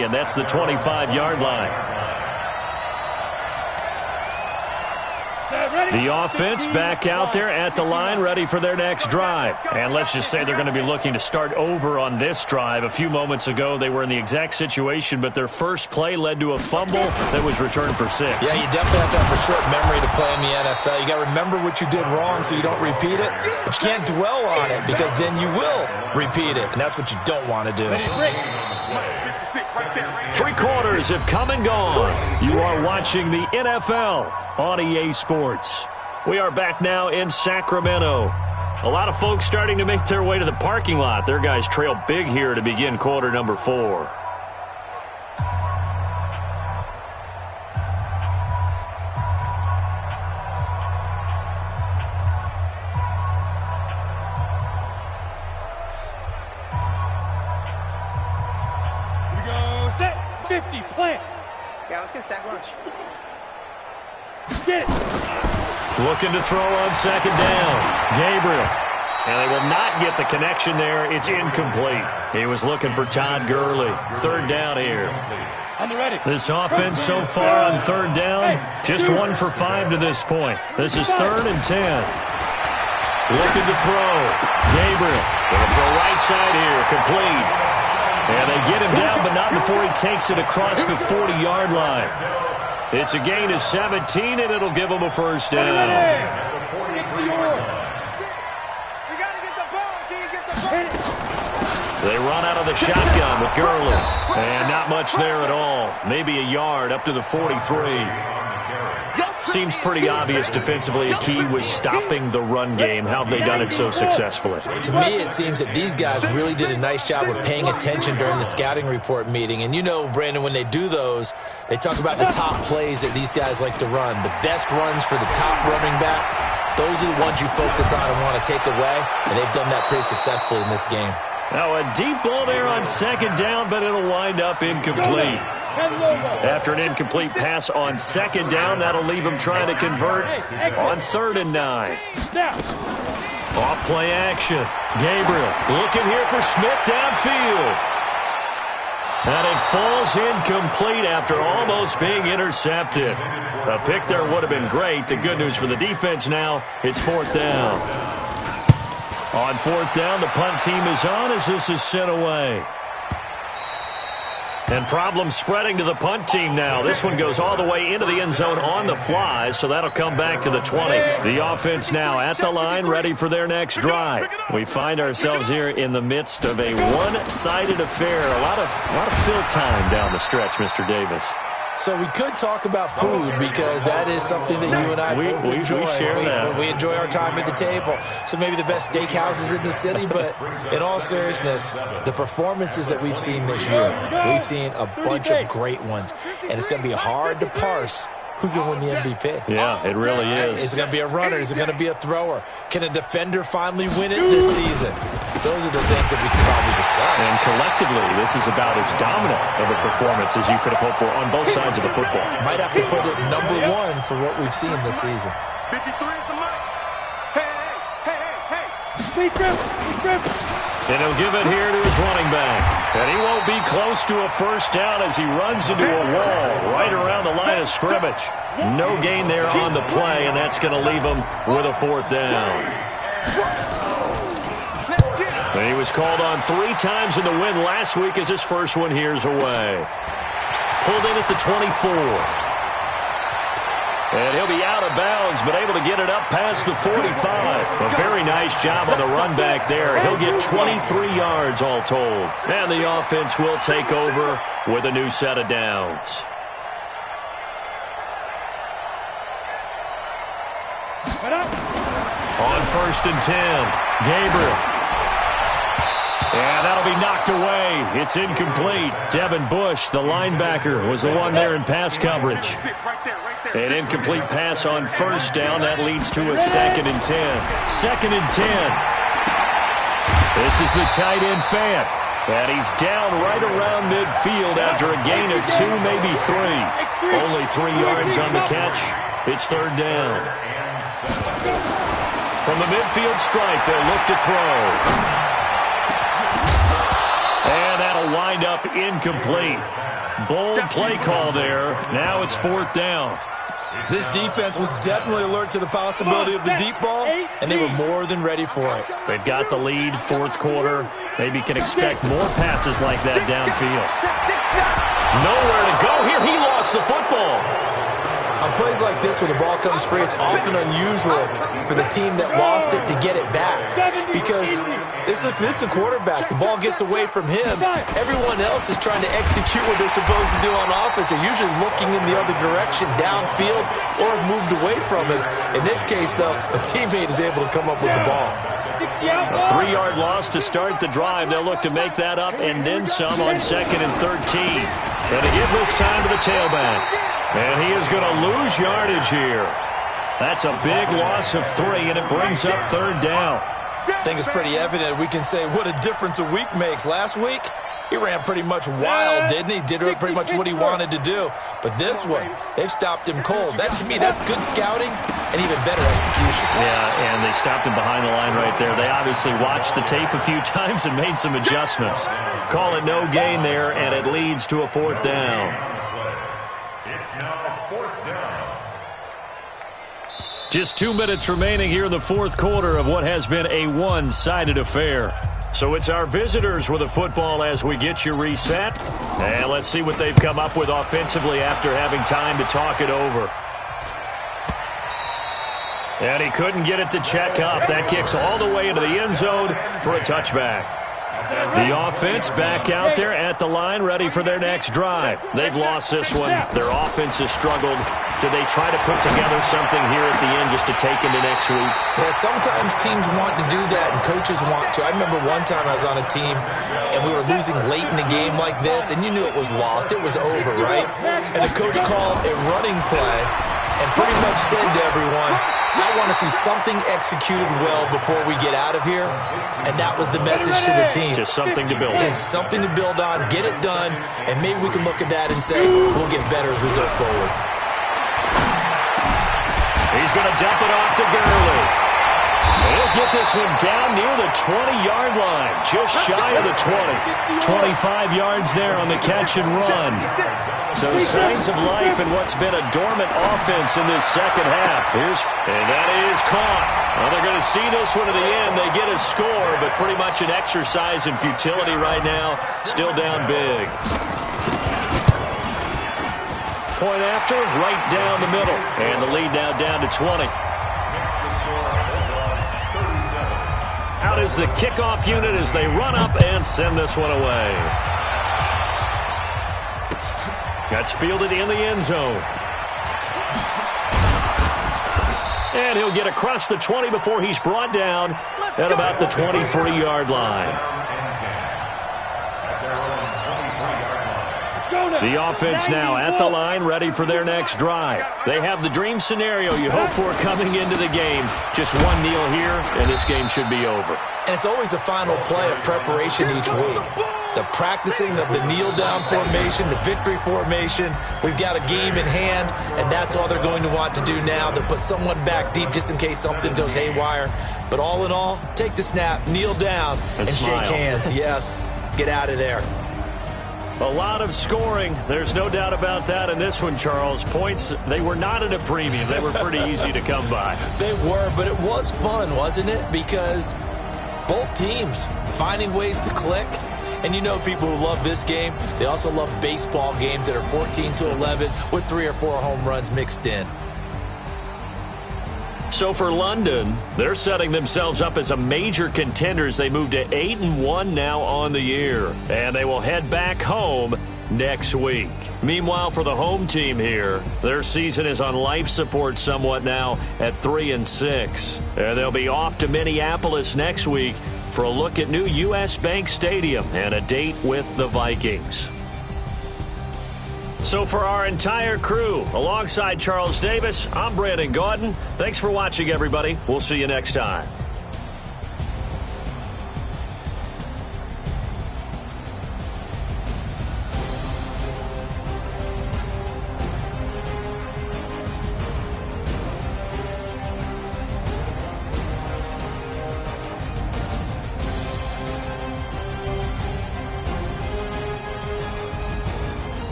3, and that's the 25-yard line. The offense back out there at the line, ready for their next drive. And let's just say they're going to be looking to start over on this drive. A few moments ago, they were in the exact situation, but their first play led to a fumble that was returned for 6. Yeah, you definitely have to have a short memory to play in the NFL. You got to remember what you did wrong so you don't repeat it, but you can't dwell on it because then you will repeat it, and that's what you don't want to do. 3 quarters have come and gone. You are watching the NFL on EA Sports. We are back now in Sacramento. A lot of folks starting to make their way to the parking lot. Their guys trail big here to begin quarter number 4. Here we go, set, 50, plant. Yeah, let's get a sack lunch. Get it. Looking to throw on second down. Gabriel. And they will not get the connection there. It's incomplete. He was looking for Todd Gurley. Third down here. On the ready. This offense so far on third down, just 1 for 5 to this point. This is 3rd and 10. Looking to throw. Gabriel. Going to throw right side here. Complete. And they get him down, but not before he takes it across the 40-yard line. It's a gain of 17, and it'll give them a first down. They run out of the shotgun with Gurley. And not much there at all. Maybe a yard up to the 43. Seems pretty obvious defensively a key was stopping the run game. How have they done it so successfully? To me, it seems that these guys really did a nice job of paying attention during the scouting report meeting. And you know, Brandon, when they do those, they talk about the top plays that these guys like to run. The best runs for the top running back, those are the ones you focus on and want to take away. And they've done that pretty successfully in this game. Now a deep ball there on second down, but it'll wind up incomplete. After an incomplete pass on second down, that'll leave him trying to convert on 3rd and 9. Off play action. Gabriel looking here for Smith downfield. And it falls incomplete after almost being intercepted. A pick there would have been great. The good news for the defense now, it's 4th down. On 4th down, the punt team is on as this is sent away. And problems spreading to the punt team now. This one goes all the way into the end zone on the fly, so that'll come back to the 20. The offense now at the line, ready for their next drive. We find ourselves here in the midst of a one-sided affair. A lot of fill time down the stretch, Mr. Davis. So we could talk about food because that is something that you and I both enjoy. We share that. We enjoy our time at the table. So maybe the best steakhouses in the city, but in all seriousness, the performances that we've seen this year, we've seen a bunch of great ones. And it's going to be hard to parse who's going to win the MVP. Yeah, it really is. Is it going to be a runner? Is it going to be a thrower? Can a defender finally win it this season? Those are the things that we can probably discuss. And collectively, this is about as dominant of a performance as you could have hoped for on both sides of the football. Might have to put it number 1 for what we've seen this season. 53 is the mic. Hey. Deep grip. And he'll give it here to his running back. And he won't be close to a first down as he runs into a wall right around the line of scrimmage. No gain there on the play, and that's going to leave him with a 4th down. And he was called on 3 times in the win last week as his first one here's away. Pulled in at the 24. And he'll be out of bounds, but able to get it up past the 45. A very nice job on the run back there. He'll get 23 yards all told. And the offense will take over with a new set of downs. On 1st and 10, Gabriel. And that'll be knocked away. It's incomplete. Devin Bush, the linebacker, was the one there in pass coverage. An incomplete pass on 1st down. That leads to a 2nd and 10. 2nd and 10. This is the tight end Fant. And he's down right around midfield after a gain of 2, maybe 3. Only 3 yards on the catch. It's 3rd down. From the midfield stripe, they'll look to throw. And that'll that'll wind up incomplete. Bold play call there. Now it's 4th down. This defense was definitely alert to the possibility of the deep ball, and they were more than ready for it. They've got the lead, 4th quarter. Maybe can expect more passes like that downfield. Nowhere to go here. He lost the football. On plays like this where the ball comes free, it's often unusual for the team that lost it to get it back. Because this is a quarterback. The ball gets away from him. Everyone else is trying to execute what they're supposed to do on offense. They're usually looking in the other direction, downfield, or have moved away from it. In this case, though, a teammate is able to come up with the ball. A 3-yard loss to start the drive. They'll look to make that up and then some on 2nd and 13. And to give this time to the tailback. And he is going to lose yardage here. That's a big loss of 3, and it brings up 3rd down. I think it's pretty evident. We can say what a difference a week makes. Last week, he ran pretty much wild, didn't he? Did pretty much what he wanted to do. But this one, they've stopped him cold. That, to me, that's good scouting and even better execution. Yeah, and they stopped him behind the line right there. They obviously watched the tape a few times and made some adjustments. Call it no gain there, and it leads to a 4th down. Just 2 minutes remaining here in the 4th quarter of what has been a one-sided affair. So it's our visitors with the football as we get you reset. And let's see what they've come up with offensively after having time to talk it over. And he couldn't get it to check up. That kicks all the way into the end zone for a touchback. The offense back out there at the line, ready for their next drive. They've lost this one. Their offense has struggled. Do they try to put together something here at the end just to take into next week? Yeah, sometimes teams want to do that, and coaches want to. I remember one time I was on a team, and we were losing late in the game like this, and you knew it was lost. It was over, right? And the coach called a running play and pretty much said to everyone, I want to see something executed well before we get out of here. And that was the message to the team. Just something to build on. Just something to build on, get it done, and maybe we can look at that and say, we'll get better as we go forward. He's going to dump it off to Gurley. He'll get this one down near the 20-yard line, just shy of the 20. 25 yards there on the catch and run. So signs of life in what's been a dormant offense in this second half. And that is caught. Well, they're going to see this one to the end. They get a score, but pretty much an exercise in futility right now. Still down big. Point after, right down the middle. And the lead now down to 20. Out is the kickoff unit as they run up and send this one away. That's fielded in the end zone. And he'll get across the 20 before he's brought down at about the 23-yard line. The offense now at the line, ready for their next drive. They have the dream scenario you hope for coming into the game. Just one kneel here, and this game should be over. And it's always the final play of preparation each week. The practicing of the kneel-down formation, the victory formation. We've got a game in hand, and that's all they're going to want to do now. They'll put someone back deep just in case something goes haywire. But all in all, take the snap, kneel down, and shake hands. Yes, get out of there. A lot of scoring. There's no doubt about that in this one, Charles. Points, they were not at a premium. They were pretty easy to come by. They were, but it was fun, wasn't it? Because both teams finding ways to click. And you know people who love this game, they also love baseball games that are 14-11 with 3 or 4 home runs mixed in. So for London, they're setting themselves up as a major contender as they move to 8-1 now on the year. And they will head back home next week. Meanwhile, for the home team here, their season is on life support somewhat now at 3-6. And they'll be off to Minneapolis next week for a look at new U.S. Bank Stadium and a date with the Vikings. So for our entire crew, alongside Charles Davis, I'm Brandon Gaudin. Thanks for watching, everybody. We'll see you next time.